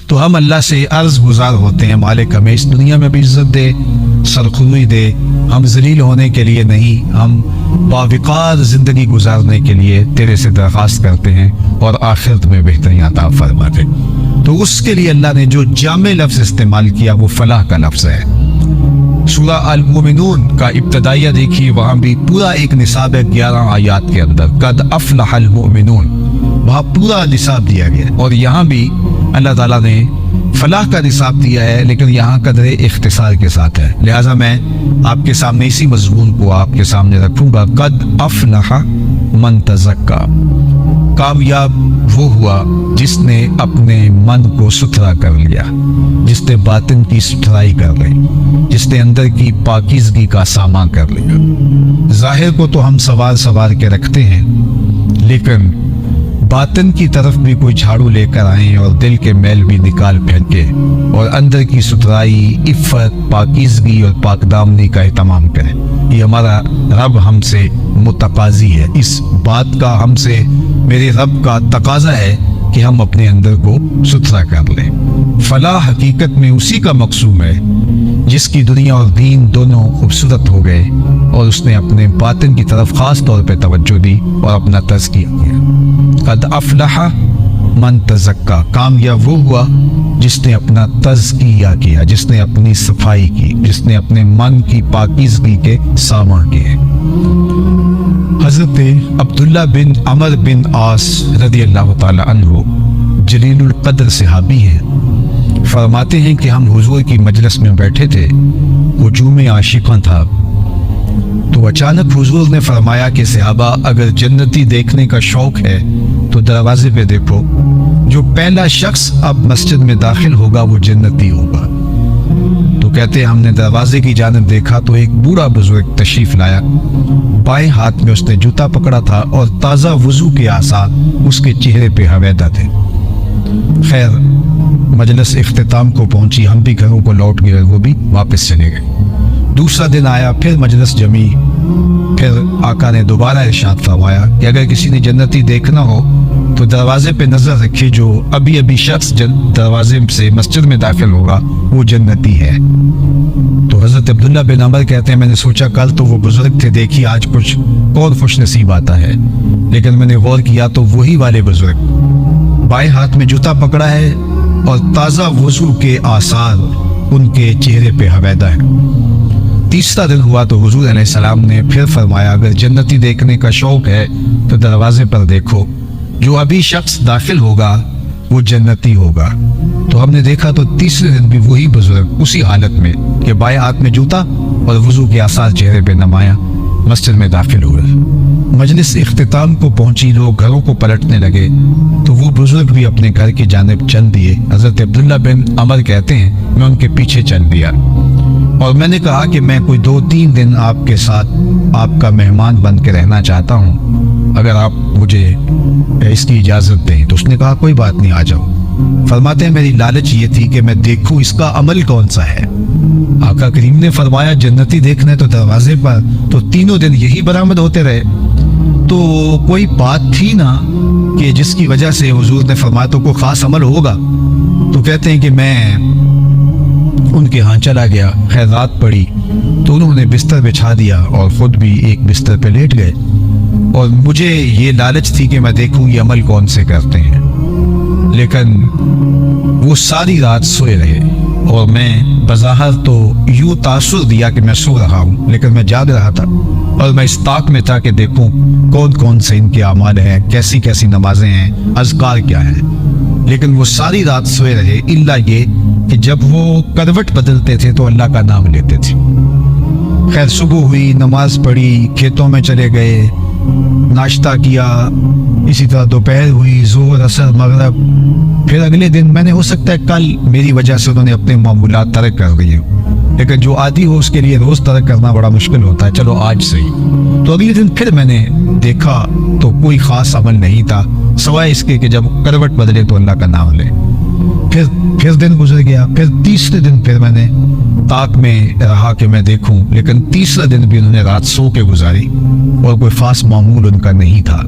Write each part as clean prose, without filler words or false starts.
تو ہم اللہ سے عرض گزار ہوتے ہیں، مالک ہمیں اس دنیا میں بھی عزت دے، سرخروئی دے، ہم ذلیل ہونے کے لیے نہیں، ہم باوقار زندگی گزارنے کے لیے تیرے سے درخواست کرتے ہیں، اور آخرت میں بہترین عطا فرما دے۔ تو اس کے لیے اللہ نے جو جامع لفظ استعمال کیا وہ فلاح کا لفظ ہے۔ سورہ المومنون کا ابتدائیہ دیکھیے، وہاں بھی پورا ایک نصاب ہے 11 آیات کے اندر، قد افلح المؤمنون، وہاں پورا نصاب دیا گیا، اور یہاں بھی اللہ تعالیٰ نے فلاح کا نصاب دیا ہے، لیکن یہاں قدر اختصار کے ساتھ ہے، لہٰذا میں آپ کے سامنے اسی مضمون کو آپ کے سامنے رکھوں گا۔ قد افلح من تزکا، کامیاب وہ ہوا جس نے اپنے من کو ستھرا کر لیا، جس نے باطن کی ستھرائی کر لی، جس نے اندر کی پاکیزگی کا سامان کر لیا۔ ظاہر کو تو ہم سوار کے رکھتے ہیں، لیکن باطن کی طرف بھی کوئی جھاڑو لے کر آئیں اور دل کے میل بھی نکال پھینکے اور اندر کی ستھرائی، عفت، پاکیزگی اور پاک دامنی کا اہتمام کریں۔ یہ ہمارا رب ہم سے متقاضی ہے، اس بات کا ہم سے میرے رب کا تقاضا ہے کہ ہم اپنے اندر کو ستھرا کر لیں۔ فلاح حقیقت میں اسی کا مقصود ہے جس کی دنیا اور دین دونوں خوبصورت ہو گئے اور اس نے اپنے باطن کی طرف خاص طور پہ توجہ دی اور اپنا تزکیہ کیا۔ قد افلح من تزکا، کامیاب وہ ہوا جس نے اپنا تزکیہ کیا، جس نے اپنی صفائی کی، جس نے اپنے من کی پاکیزگی کے سامان کیے۔ حضرت عبداللہ بن عمر بن عاص رضی اللہ تعالی عنہ جلیل القدر صحابی ہیں، فرماتے ہیں کہ ہم حضور کی مجلس میں بیٹھے تھے، ہجوم عاشقاں تھا، تو اچانک حضور نے فرمایا کہ صحابہ اگر جنتی دیکھنے کا شوق ہے تو دروازے پہ دیکھو، جو پہلا شخص اب مسجد میں داخل ہوگا وہ جنتی ہوگا۔ تو کہتے ہیں ہم نے دروازے کی جانب دیکھا تو ایک بوڑھا بزرگ تشریف لایا، بائیں ہاتھ میں اس نے جوتا پکڑا تھا اور تازہ وضو کے آثار اس کے چہرے پہ حویدہ تھے۔ خیر مجلس اختتام کو پہنچی، ہم بھی گھروں کو لوٹ گئے، وہ بھی واپس چلے گئے۔ دوسرا دن آیا، پھر مجلس جمی، پھر آقا نے دوبارہ ارشاد فرمایا کہ اگر کسی نے جنتی دیکھنا ہو تو دروازے پہ نظر رکھے، جو ابھی شخص دروازے سے مسجد میں داخل ہوگا وہ جنتی ہے۔ تو حضرت عبداللہ بن عمر کہتے ہیں میں نے سوچا کل تو وہ بزرگ تھے، دیکھی آج کچھ اور خوش نصیب آتا ہے، لیکن میں نے غور کیا تو وہی والے بزرگ، بائیں ہاتھ میں جوتا پکڑا ہے اور تازہ وضو کے آثار ان کے چہرے پہ حویدہ ہے۔ تیسرا دن ہوا تو حضور علیہ السلام نے پھر فرمایا اگر جنتی دیکھنے کا شوق ہے تو دروازے پر دیکھو، جو ابھی شخص داخل ہوگا وہ جنتی ہوگا۔ تو ہم نے دیکھا تو تیسرے دن بھی وہی بزرگ اسی حالت میں کہ بائیں ہاتھ میں جوتا اور وضو کے آثار چہرے پہ نمایاں مسجد میں داخل ہوئے۔ مجلس اختتام کو پہنچی، لوگ گھروں کو پلٹنے لگے تو وہ بزرگ بھی اپنے گھر کی جانب چل دیے۔ حضرت عبداللہ بن عمر کہتے ہیں میں ان کے پیچھے چل دیا اور میں نے کہا کہ میں کوئی 2-3 دن آپ کے ساتھ آپ کا مہمان بن کے رہنا چاہتا ہوں، اگر آپ مجھے اس کی اجازت دیں۔ تو اس نے کہا کوئی بات نہیں، آ جاؤ۔ فرماتے ہیں میری لالچ یہ تھی کہ میں دیکھوں اس کا عمل کون سا ہے۔ آقا کریم نے فرمایا جنتی دیکھنا ہے تو دروازے پر، تو تینوں دن یہی برآمد ہوتے رہے، تو کوئی بات تھی نا کہ جس کی وجہ سے حضور نے فرمایا تو کوئی خاص عمل ہوگا۔ تو کہتے ہیں کہ میں ان کے ہاں چلا گیا، خیر رات پڑی تو انہوں نے بستر بچھا دیا اور خود بھی ایک بستر پہ لیٹ گئے، اور مجھے یہ لالچ تھی کہ میں دیکھوں یہ عمل کون سے کرتے ہیں، لیکن وہ ساری رات سوئے رہے اور میں بظاہر تو یوں تاثر دیا کہ میں سو رہا ہوں، لیکن میں جاگ رہا تھا اور میں اس طاق میں تھا کہ دیکھوں کون کون سے ان کے اعمال ہیں، کیسی کیسی نمازیں ہیں، اذکار کیا ہیں، لیکن وہ ساری رات سوئے رہے، الا یہ کہ جب وہ کروٹ بدلتے تھے تو اللہ کا نام لیتے تھے۔ خیر صبح ہوئی، نماز پڑھی، کھیتوں میں چلے گئے، ناشتہ کیا، اسی طرح دوپہر ہوئی، ظہر، عصر، مغرب، پھر اگلے دن میں نے ہو سکتا ہے کل میری وجہ سے انہوں نے اپنے معمولات ترک کر دیے، لیکن جو عادی ہو اس کے لیے روز ترک کرنا بڑا مشکل ہوتا ہے، چلو آج صحیح۔ تو اگلے دن پھر میں نے دیکھا تو کوئی خاص عمل نہیں تھا سوائے اس کے کہ جب کروٹ بدلے تو اللہ کا نام لے۔ پھر دن گزر گیا، پھر تیسرے دن پھر میں نے طاق میں رہا کہ میں دیکھوں، لیکن تیسرا دن بھی انہوں نے رات سو کے گزاری اور کوئی خاص معمول ان کا نہیں تھا۔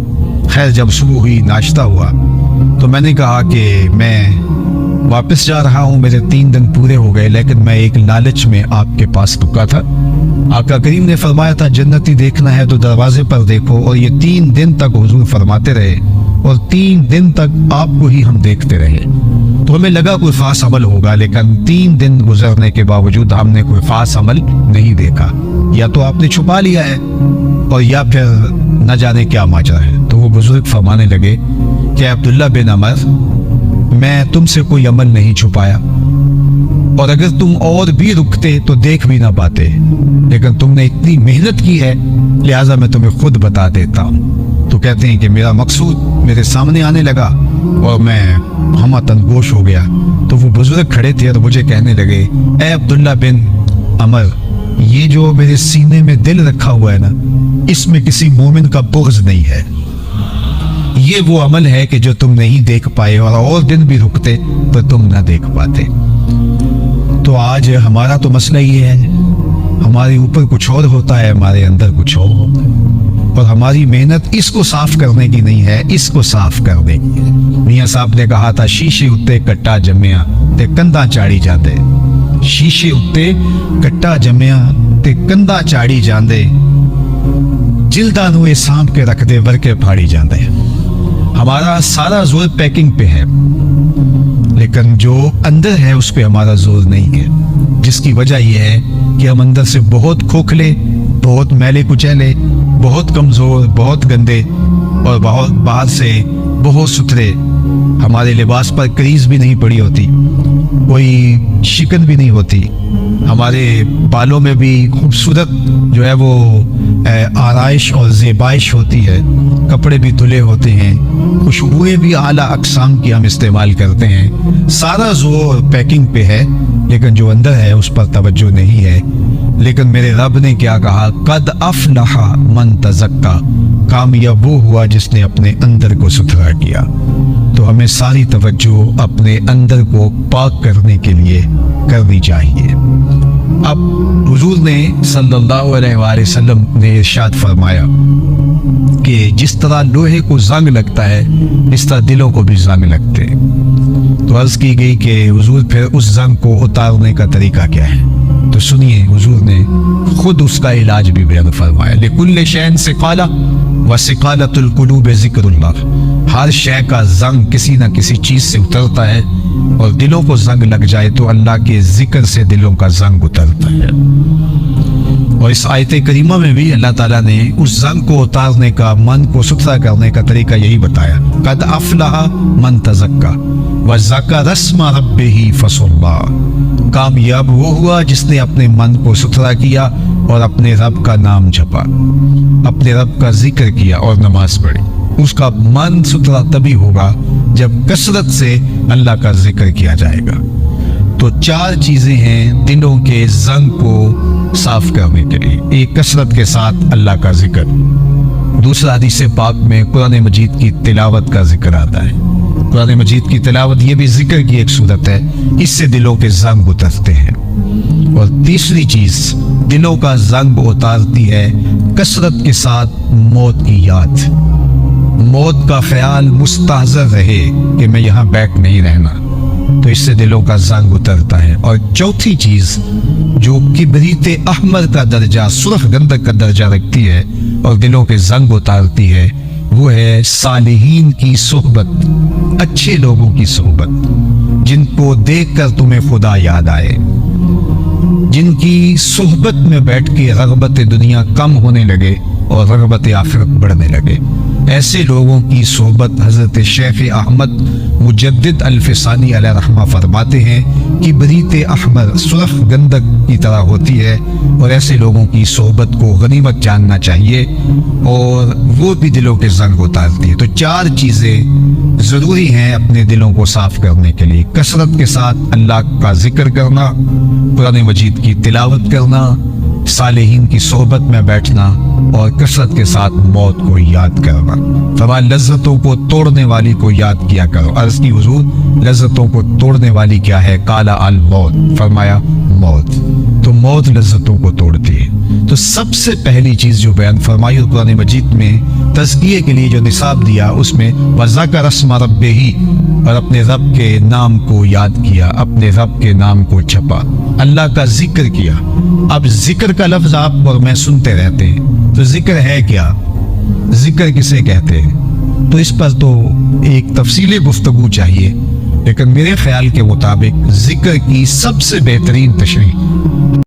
خیر جب صبح ہوئی، ناشتہ ہوا، تو میں نے کہا کہ میں वापस जा रहा हूँ, मेरे 3 दिन पूरे हो गए, लेकिन मैं एक लालच में आपके पास रुका था। आका करीम ने फरमाया था जन्नती देखना है तो दरवाजे पर देखो, और ये 3 दिन तक हुजूर फरमाते रहे और 3 दिन तक आपको ही हम देखते रहे। तो हमें लगा कोई खास अमल होगा, लेकिन 3 दिन गुजरने के बावजूद हमने कोई खास अमल नहीं देखा। या तो आपने छुपा लिया है और या फिर न जाने क्या माजरा है। तो वो बुजुर्ग फरमाने लगे कि अब्दुल्ला बिन अमर, मैं तुमसे कोई अमल नहीं छुपाया, और अगर तुम और भी रुकते तो देख भी ना पाते, लेकिन तुमने इतनी मेहनत की है लिहाजा मैं तुम्हें खुद बता देता हूँ। तो कहते हैं कि मेरा मकसूद मेरे सामने आने लगा और मैं हम तनगोश हो गया। तो वो बुजुर्ग खड़े थे और मुझे कहने लगे, ए अब्दुल्ला बिन अमर, ये जो मेरे सीने में दिल रखा हुआ है ना, इसमें किसी मोमिन का बुग़्ज़ नहीं है। ये वो अमल है कि जो तुम नहीं देख पाए, और दिन भी रुकते तो तुम ना देख पाते। तो आज हमारा तो मसला ये है, हमारे ऊपर कुछ और होता है, हमारे अंदर कुछ और होता है, और हमारी मेहनत इसको साफ करने की नहीं है, इसको साफ करने की है। मियां साहब ने कहा था, शीशे उत्ते कट्टा जम्मिया ते कंधा चाड़ी जाते। शीशे उत्ते कट्टा जम्मिया ते कंधा चाड़ी जाते, जिल्दा नू ये सांप के रख दे वर्के फाड़ी जाते। हमारा सारा जोर पैकिंग पे है, लेकिन जो अंदर है उस पे हमारा जोर नहीं है, जिसकी वजह यह है कि हम अंदर से बहुत खोखले, बहुत मैले कुचैले, बहुत कमजोर, बहुत गंदे, और बहुत बाहर से बहुत सुथरे। हमारे लिबास पर क्रीज भी नहीं पड़ी होती, कोई शिकन भी नहीं होती, हमारे बालों में भी खूबसूरत जो है वो आराइश और ज़ेबाइश होती है, कपड़े भी धुले होते हैं, खुशबुएं भी आला अक़साम की हम इस्तेमाल करते हैं। सारा जोर पैकिंग पे है, लेकिन जो अंदर है उस पर तवज्जो नहीं है। लेकिन मेरे रब ने क्या कहा, कद अफ़लहा मन तज़क्का, कामयाब वो हुआ जिसने अपने अंदर को सुथरा किया। तो हमें सारी तवज्जो अपने अंदर को पाक करने के लिए करनी चाहिए। अब हुजूर ने सल्लल्लाहु अलैहि वसल्लम ने इरशाद फरमाया कि जिस तरह लोहे को जंग लगता है, इस तरह दिलों को भी जंग लगते हैं। तो अर्ज की गई कि हुजूर फिर उस जंग को उतारने का तरीका क्या है? तो सुनिए, हुजूर ने खुद उसका इलाज भी बयान फरमाया। लिकुल्लि शैइन सिकाला व सिकालतुल कुलूब ज़िक्रुल्लाह। हर शय का जंग किसी न किसी चीज से उतरता है, और दिलों को जंग लग जाए तो अल्लाह के जिक्र से दिलों का जंग उतरता है। और इस आयत करीमा में भी अल्लाह ताला ने उस जंग को उतारने का, मन को सुथरा करने का तरीका यही बताया। कद अफ़लहा मन तज़क्का व ज़करा रस्म रब्बिही फसल्ला। कामयाब वो हुआ जिसने अपने मन को सुथरा किया और अपने रब का नाम जपा, अपने रब का जिक्र किया और नमाज पढ़ी। उसका मन सुथरा तभी होगा जब कसरत से अल्लाह का जिक्र किया जाएगा। तो 4 चीजें हैं दिलों के जंग को साफ करने के लिए। एक, कसरत के साथ अल्लाह का जिक्र। दूसरा, हदीस पाक में कुरान मजीद की तिलावत का जिक्र आता है। कुरान मजीद की तिलावत ये भी जिक्र की एक सूरत है, इससे दिलों के जंग उतरते हैं। और तीसरी चीज दिलों का जंग उतारती है, कसरत के साथ मौत की याद। मौत का ख्याल मुस्तहज़र रहे कि मैं यहाँ बैठ नहीं रहना, तो इससे दिलों का जंग उतरता है। और चौथी चीज जो किबरीते अहमर का दर्जा, सुर्ख गंधक का दर्जा रखती है और दिलों के जंग उतारती है, वो है सालिहीन की सोहबत, अच्छे लोगों की सोहबत, जिनको देखकर तुम्हें खुदा याद आए, जिनकी सोहबत में बैठ के रग़बत दुनिया कम होने लगे और रग़बत आखिरत बढ़ने लगे। ऐसे लोगों की सोहबत हजरत शेख अहमद मुजद्दिद अल-फ़िसानी अलैहि रहमा फरमाते हैं कि बरीते अहमर सुर्ख गंधक की तरह होती है, और ऐसे लोगों की सोहबत को गनीमत जानना चाहिए, और वो भी दिलों के जंग उतारती है। तो 4 चीज़ें ज़रूरी हैं अपने दिलों को साफ करने के लिए। कसरत के साथ अल्लाह का जिक्र करना, कुरान मजीद की तिलावत करना, सालिहीन की सोहबत में बैठना और कसरत के साथ मौत को याद करना। फरमाया लज्जतों को तोड़ने वाली को याद किया करो। अर्ज की हुजूर लज्जतों को तोड़ने वाली क्या है? काला अल मौत। फरमाया मौत। तो मौत लज्जतों को तोड़ती है। तो सबसे पहली चीज जो बयान फरमाई कुरान मजीद में तज़किये के लिए जो निसाब दिया उसमें वज़कर अस्मा रब्बिही, और अपने रब के नाम को याद किया, अपने रब के नाम को छपा, अल्लाह का जिक्र किया। अब जिक्र का लफ्ज आप और मैं सुनते रहते हैं, तो जिक्र है क्या? जिक्र किसे कहते हैं? तो इस पर तो एक तफसीली गुफ्तगू चाहिए, लेकिन मेरे ख्याल के मुताबिक जिक्र की सबसे बेहतरीन तशरीह